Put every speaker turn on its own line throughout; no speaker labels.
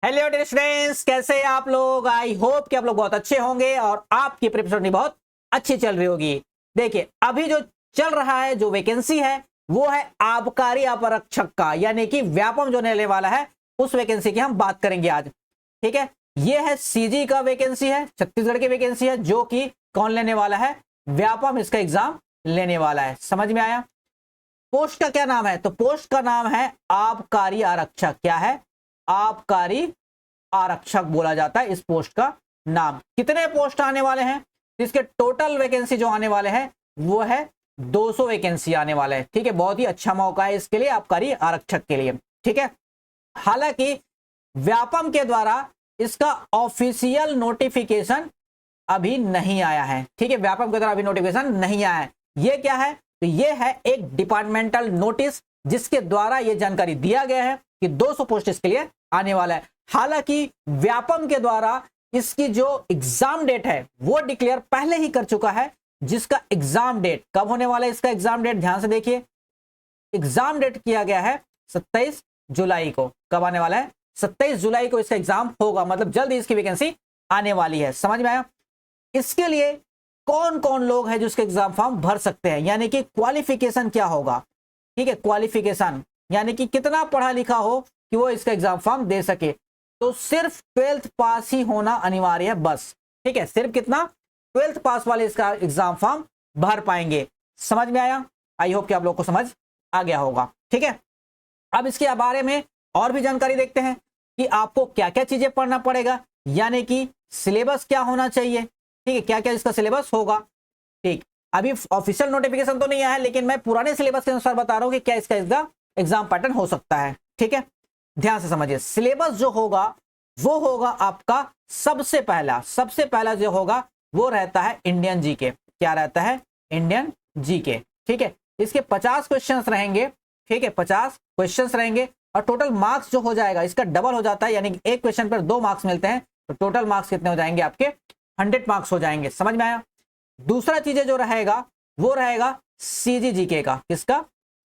Hello dear students, कैसे हैं आप लोग। आई होप कि आप लोग बहुत अच्छे होंगे और आपकी प्रिपरेशन बहुत अच्छी चल रही होगी। देखिए, अभी जो चल रहा है, जो वैकेंसी है वो है आबकारी अपरक्षक का, यानी कि व्यापम जो लेने वाला है उस वैकेंसी की हम बात करेंगे आज। ठीक है, ये है सीजी का वैकेंसी है, छत्तीसगढ़ की वैकेंसी है, जो कि कौन लेने वाला है, व्यापम इसका एग्जाम लेने वाला है। समझ में आया। पोस्ट का क्या नाम है, तो पोस्ट का नाम है आबकारी आरक्षक। क्या है, आबकारी आरक्षक बोला जाता है इस पोस्ट का नाम। कितने पोस्ट आने वाले हैं, इसके टोटल वैकेंसी जो आने वाले हैं वो है 200 वैकेंसी आने वाले हैं। ठीक है, बहुत ही अच्छा मौका है इसके लिए, आबकारी आरक्षक के लिए। ठीक है, हालांकि व्यापम के द्वारा इसका ऑफिशियल नोटिफिकेशन अभी नहीं आया है। ठीक है, व्यापम के द्वारा अभी नोटिफिकेशन नहीं आया है। ये क्या है, तो ये है एक डिपार्टमेंटल नोटिस जिसके द्वारा ये जानकारी दिया गया है कि 200 पोस्ट इसके लिए आने वाला है। हालांकि व्यापम के द्वारा इसकी जो एग्जाम डेट है वो डिक्लेयर पहले ही कर चुका है, जिसका एग्जाम डेट कब होने वाला है, इसका एग्जाम डेट ध्यान से देखिए। एग्जाम डेट किया गया है 27 जुलाई को। कब आने वाला है, 27 जुलाई को इसका एग्जाम होगा, मतलब जल्द ही इसकी वैकेंसी आने वाली है। समझ में आया। इसके लिए कौन कौन लोग हैं जो इसके एग्जाम फॉर्म भर सकते हैं, यानी कि क्वालिफिकेशन क्या होगा। ठीक है, क्वालिफिकेशन यानी कि कितना पढ़ा लिखा हो कि वो इसका एग्जाम फॉर्म दे सके। तो सिर्फ 12th पास ही होना अनिवार्य है, बस। ठीक है, सिर्फ कितना, 12th पास वाले इसका एग्जाम फॉर्म भर पाएंगे। समझ में आया। आई होप कि आप लोग को समझ आ गया होगा। ठीक है, अब इसके बारे में और भी जानकारी देखते हैं कि आपको क्या क्या चीजें पढ़ना पड़ेगा, यानी कि सिलेबस क्या होना चाहिए। ठीक है, क्या क्या इसका सिलेबस होगा। ठीक, अभी ऑफिशियल नोटिफिकेशन तो नहीं आया है, लेकिन मैं पुराने सिलेबस के अनुसार बता रहा हूं कि क्या इसका एग्जाम पैटर्न हो सकता है। ठीक है, ध्यान से समझिए। सिलेबस जो होगा वो होगा आपका सबसे पहला जो होगा वो रहता है इंडियन जीके। क्या रहता है, इंडियन जीके। ठीक है, इसके 50 क्वेश्चंस रहेंगे। ठीक है, 50 क्वेश्चंस रहेंगे और टोटल मार्क्स जो हो जाएगा इसका डबल हो जाता है, यानी कि एक क्वेश्चन पर 2 मार्क्स मिलते हैं, तो टोटल मार्क्स कितने हो जाएंगे आपके, 100 मार्क्स हो जाएंगे। समझ में आया। दूसरा चीजें जो रहेगा वो रहेगा सीजी जीके का। किसका,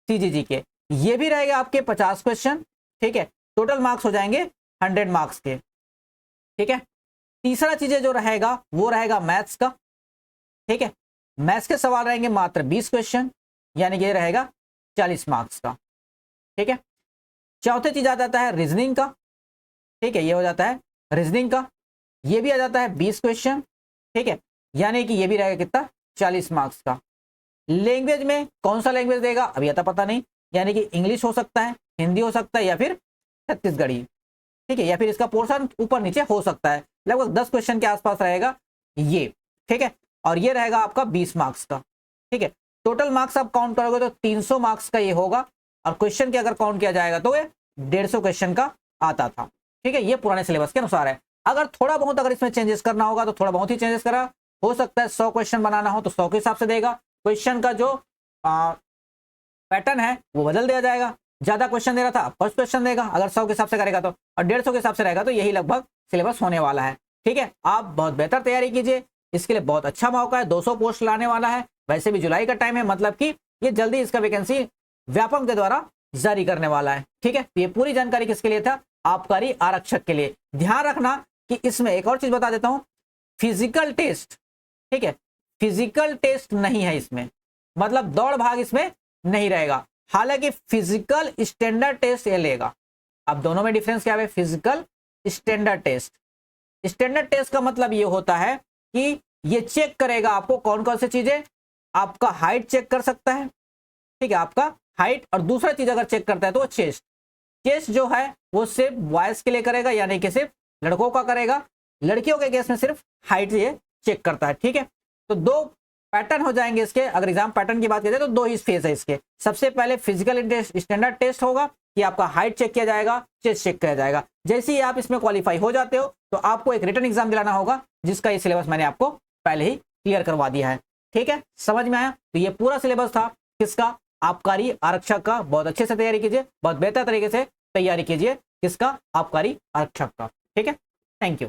सीजी जीके। ये भी रहेगा आपके 50 क्वेश्चन। ठीक है, टोटल मार्क्स हो जाएंगे 100 मार्क्स के। ठीक है, तीसरा चीजें जो रहेगा वो रहेगा मैथ्स का। ठीक है, मैथ्स के सवाल रहेंगे मात्र 20 क्वेश्चन, यानी कि ये रहेगा 40 मार्क्स का। ठीक है, चौथे चीज आ जाता है रीजनिंग का। ठीक है, ये हो जाता है रीजनिंग का, ये भी आ जाता है 20 क्वेश्चन। ठीक है, यानी कि ये भी रहेगा कितना, 40 मार्क्स का। लैंग्वेज में कौन सा लैंग्वेज देगा अभी आता पता नहीं, यानी कि इंग्लिश हो सकता है, हिंदी हो सकता है, या फिर छत्तीसगढ़ी। ठीक है, या फिर इसका पोर्शन ऊपर नीचे हो सकता है। लगभग 10 क्वेश्चन के आसपास रहेगा ये। ठीक है, और ये रहेगा आपका 20 मार्क्स का। ठीक है, टोटल मार्क्स आप काउंट करोगे तो 300 मार्क्स का ये होगा, और क्वेश्चन के अगर काउंट किया जाएगा तो ये 150 क्वेश्चन का आता था। ठीक है, ये पुराने सिलेबस के अनुसार है। अगर थोड़ा बहुत अगर इसमें चेंजेस करना होगा तो थोड़ा बहुत ही चेंजेस करा, हो सकता है 100 क्वेश्चन बनाना हो तो 100 के हिसाब से देगा। क्वेश्चन का जो पैटर्न है वो बदल दिया जाएगा। ज्यादा क्वेश्चन दे रहा था, फर्स्ट क्वेश्चन देगा अगर 100 के हिसाब से करेगा तो, और 150 के हिसाब से रहेगा तो यही लगभग सिलेबस होने वाला है। ठीक है, आप बहुत बेहतर तैयारी कीजिए, इसके लिए बहुत अच्छा मौका है। 200 पोस्ट लाने वाला है, वैसे भी जुलाई का टाइम है, मतलब कि ये जल्दी इसका वैकेंसी व्यापम के द्वारा जारी करने वाला है। ठीक है, ये पूरी जानकारी किसके लिए था, आबकारी आरक्षक के लिए। ध्यान रखना कि इसमें एक और चीज बता देता हूं, फिजिकल टेस्ट। ठीक है, फिजिकल टेस्ट नहीं है इसमें, मतलब दौड़ भाग इसमें नहीं रहेगा। हालांकि फिजिकल स्टैंडर्ड टेस्ट ये लेगा। अब दोनों में डिफरेंस क्या है, physical standard test. Standard test का मतलब ये होता है कि ये चेक करेगा आपको कौन कौन सी चीजें, आपका हाइट चेक कर सकता है। ठीक है, आपका हाइट, और दूसरा चीज अगर चेक करता है तो चेस्ट। चेस्ट जो है वो सिर्फ बॉयज के लिए करेगा, यानी कि सिर्फ लड़कों का करेगा। लड़कियों के केस में सिर्फ हाइट ये चेक करता है। ठीक है, तो 2 पैटर्न हो जाएंगे इसके। अगर एग्जाम पैटर्न की बात करें तो 2 ही फेज है इसके। सबसे पहले फिजिकल स्टैंडर्ड टेस्ट होगा कि आपका हाइट चेक किया जाएगा, चेस्ट चेक किया जाएगा। जैसे ही आप इसमें क्वालिफाई हो जाते हो तो आपको एक रिटन एग्जाम दिलाना होगा, जिसका ये सिलेबस मैंने आपको पहले ही क्लियर करवा दिया है। ठीक है, समझ में आया। तो ये पूरा सिलेबस था किसका, आबकारी आरक्षक का। बहुत अच्छे से तैयारी कीजिए, बहुत बेहतर तरीके से तैयारी कीजिए किसका, आबकारी आरक्षक का। ठीक है, थैंक यू।